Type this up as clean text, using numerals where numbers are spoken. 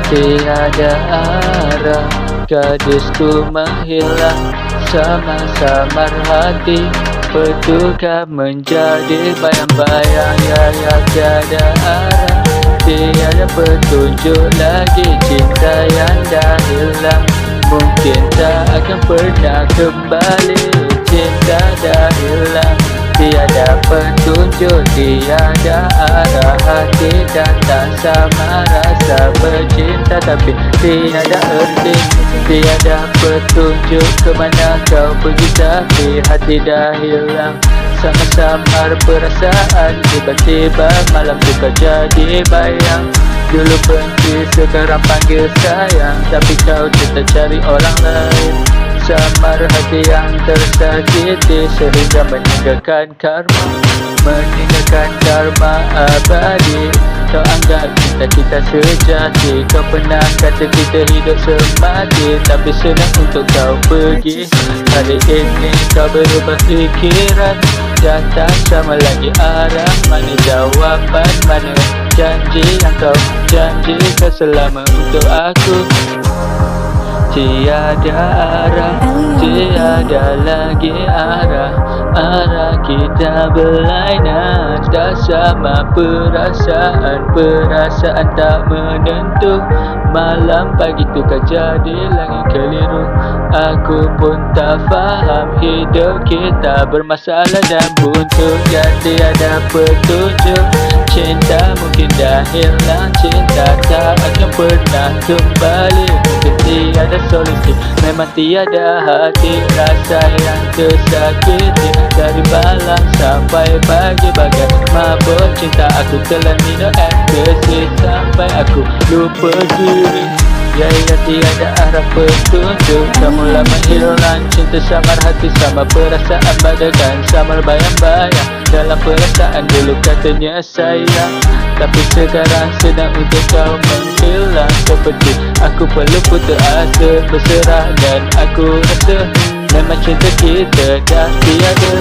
Tiada arah, gadisku menghilang sama samar hati. Betulkah menjadi bayang-bayang, ya tiada arah. Tiada petunjuk lagi, cinta yang dah hilang mungkin tak akan pernah kembali. Cinta dah hilang, tiada petunjuk, tiada arah. Hati dan tak sama rasa bercinta, tapi tiada erti. Tiada petunjuk kemana kau pergi, tapi hati dah hilang. Sama-samar perasaan, tiba-tiba malam tu kau jadi bayang. Dulu benci, sekarang panggil sayang, tapi kau tetap cari orang lain. Samar hati yang tersakiti sehingga meninggalkan karma, meninggalkan karma abadi. Kau anggap kita sejati, kau pernah kata kita hidup semati, tapi senang untuk kau pergi. Hari ini kau berubah fikiran, dah tak sama lagi arah. Mana jawapan, mana janji yang kau janjikan selama untuk aku. Tiada arah, tiada lagi arah. Arah kita berlainan, tak sama perasaan. Perasaan tak menentu, malam pagi tukar jadi langit keliru. Aku pun tak faham, hidup kita bermasalah dan buntu. Dan tiada petunjuk, cinta mungkin dah hilang. Cinta tak akan pernah kembali, mungkin tiada solusi, memang tiada hati. Rasa yang tersakiti dari malam sampai pagi, bagai mabuk cinta aku telan minum ekstasi sampai aku lupa diri. Ya tiada arah petunjuk, kamu lama hilang. Cinta samar hati sama perasaan, bagaikan samar bayang-bayang. Dalam perasaan dulu katanya sayang, tapi sekarang sedang untuk kau menghilang. Seperti aku perlu putus asa, berserah dan aku rasa memang cinta kita dah tiada.